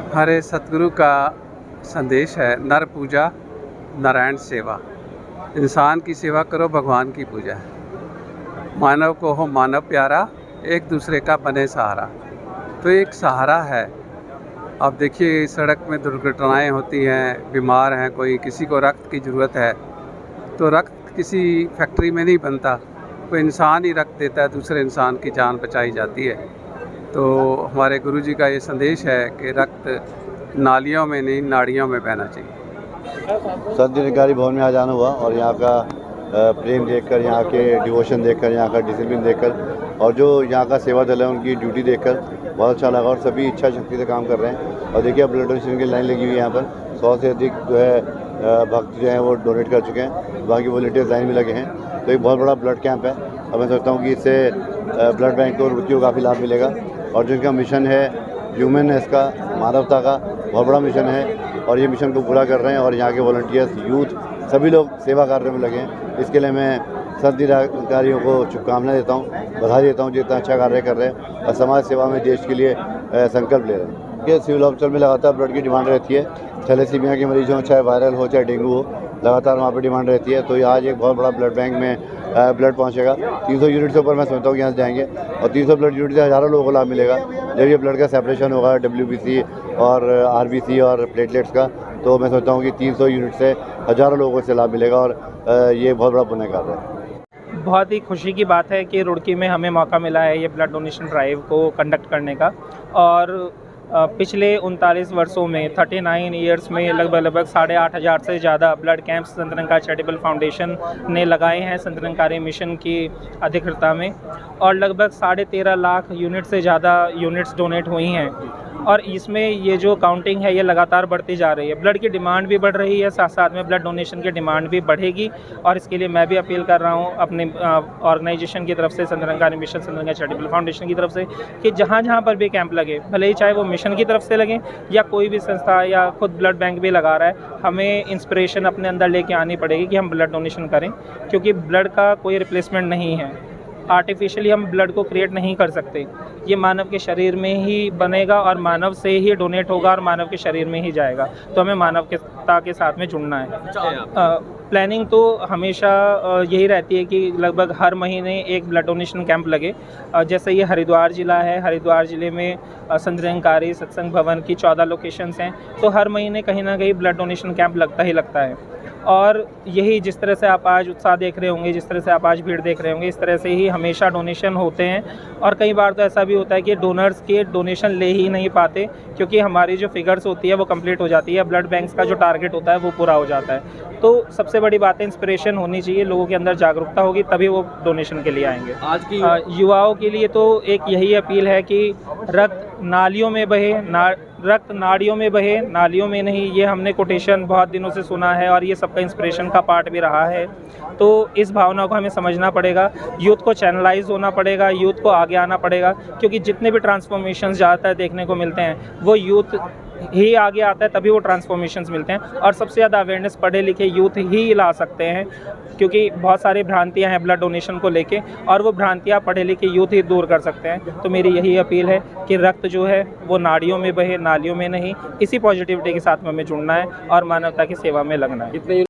हमारे सतगुरु का संदेश है नर पूजा नारायण सेवा। इंसान की सेवा करो भगवान की पूजा है। मानव को हो मानव प्यारा, एक दूसरे का बने सहारा। तो एक सहारा है। अब देखिए सड़क में दुर्घटनाएं होती हैं, बीमार हैं कोई, किसी को रक्त की ज़रूरत है तो रक्त किसी फैक्ट्री में नहीं बनता, कोई इंसान ही रक्त देता है, दूसरे इंसान की जान बचाई जाती है। तो हमारे गुरुजी का ये संदेश है कि रक्त नालियों में नहीं नाड़ियों में बहना चाहिए। संत निरंकारी भवन में आज आना हुआ और यहाँ का प्रेम देखकर, यहाँ के डिवोशन देखकर, यहाँ का डिसिप्लिन देखकर और जो यहाँ का सेवा दल है उनकी ड्यूटी देखकर बहुत अच्छा लगा और सभी इच्छा शक्ति से काम कर रहे हैं। और देखिए अब ब्लड डोनेशन की लाइन लगी हुई है। यहाँ पर 100 से अधिक जो है भक्त जो हैं वो डोनेट कर चुके हैं, बाकी वॉलंटियर्स लाइन में लगे हैं। तो एक बहुत बड़ा ब्लड कैंप है और मैं सोचता हूँ कि इससे ब्लड बैंक को रुचियों को काफ़ी लाभ मिलेगा। और जिनका मिशन है ह्यूमननेस का, मानवता का बहुत बड़ा मिशन है और ये मिशन को पूरा कर रहे हैं। और यहाँ के वॉलंटियर्स, यूथ, सभी लोग सेवा कार्य में लगे हैं। इसके लिए मैं संत निरंकारियों को शुभकामनाएं देता हूँ, बधाई देता हूँ जितना अच्छा कार्य कर रहे हैं और समाज सेवा में देश के लिए संकल्प ले रहे हैं। ये सिविल हॉस्पिटल में लगातार ब्लड की डिमांड रहती है। थैलेसीमिया के मरीज हों, चाहे वायरल हो चाहे डेंगू हो, लगातार वहाँ पर डिमांड रहती है। तो आज एक बहुत बड़ा ब्लड बैंक में ब्लड पहुँचेगा। 300 यूनिट से ऊपर मैं समझता हूँ कि यहाँ से जाएंगे और 300 ब्लड यूनिट से हज़ारों लोगों को लाभ मिलेगा। जब ये ब्लड का सेपरेशन होगा WBC और RBC और प्लेटलेट्स का, तो मैं सोचता हूँ कि 300 यूनिट से हज़ारों लोगों से लाभ मिलेगा और ये बहुत बड़ा पुण्य कार्य है। बहुत ही खुशी की बात है कि रुड़की में हमें मौका मिला है ये ब्लड डोनेशन ड्राइव को कंडक्ट करने का। और पिछले 39 वर्षों में 39 ईयर्स में लगभग 8,500 से ज़्यादा blood camps Sant Nirankari charitable foundation ने लगाए हैं संत निरंकारी मिशन की अधिकृता में। और लगभग 13.5 लाख यूनिट से ज़्यादा यूनिट्स डोनेट हुई हैं। और इसमें ये जो काउंटिंग है ये लगातार बढ़ती जा रही है। ब्लड की डिमांड भी बढ़ रही है, साथ साथ में ब्लड डोनेशन की डिमांड भी बढ़ेगी। और इसके लिए मैं भी अपील कर रहा हूँ अपने ऑर्गेनाइजेशन की तरफ से, Sant Nirankari mission, Sant Nirankari charitable foundation की तरफ से, कि जहाँ जहाँ पर भी कैंप लगे, भले ही चाहे वो मिशन की तरफ से लगे या कोई भी संस्था या खुद ब्लड बैंक भी लगा रहा है, हमें इंस्पिरेशन अपने अंदर लेके आनी पड़ेगी कि हम ब्लड डोनेशन करें। क्योंकि ब्लड का कोई रिप्लेसमेंट नहीं है, आर्टिफिशियली हम ब्लड को क्रिएट नहीं कर सकते। ये मानव के शरीर में ही बनेगा और मानव से ही डोनेट होगा और मानव के शरीर में ही जाएगा। तो हमें मानवता के साथ में जुड़ना है। प्लानिंग तो हमेशा यही रहती है कि लगभग हर महीने एक ब्लड डोनेशन कैंप लगे। जैसे ये हरिद्वार ज़िला है, हरिद्वार ज़िले में संत निरंकारी सत्संग भवन की 14 लोकेशंस हैं। तो हर महीने कहीं ना कहीं ब्लड डोनेशन कैंप लगता ही लगता है। और यही जिस तरह से आप आज उत्साह देख रहे होंगे, जिस तरह से आप आज भीड़ देख रहे होंगे, इस तरह से ही हमेशा डोनेशन होते हैं। और कई बार तो ऐसा भी होता है कि डोनर्स के डोनेशन ले ही नहीं पाते, क्योंकि हमारी जो फिगर्स होती है वो कंप्लीट हो जाती है, ब्लड बैंक्स का जो टारगेट होता है वो पूरा हो जाता है। तो सबसे बड़ी बात है इंस्पिरेशन होनी चाहिए, लोगों के अंदर जागरूकता होगी तभी वो डोनेशन के लिए आएंगे। आज की युवाओं के लिए तो एक यही अपील है कि रक्त नालियों में बहे, रक्त नाड़ियों में बहे, नालियों में नहीं। ये हमने कोटेशन बहुत दिनों से सुना है और ये सबका इंस्पिरेशन का पार्ट भी रहा है। तो इस भावना को हमें समझना पड़ेगा, यूथ को चैनलाइज होना पड़ेगा, यूथ को आगे आना पड़ेगा। क्योंकि जितने भी ट्रांसफॉर्मेशन ज़्यादातर देखने को मिलते हैं वो यूथ ही आगे आता है, तभी वो ट्रांसफॉर्मेशंस मिलते हैं। और सबसे ज़्यादा अवेयरनेस पढ़े लिखे यूथ ही ला सकते हैं, क्योंकि बहुत सारी भ्रांतियां हैं ब्लड डोनेशन को लेके और वो भ्रांतियां पढ़े लिखे यूथ ही दूर कर सकते हैं। तो मेरी यही अपील है कि रक्त जो है वो नाड़ियों में बहे, नालियों में नहीं। इसी पॉजिटिविटी के साथ में हमें जुड़ना है और मानवता की सेवा में लगना है।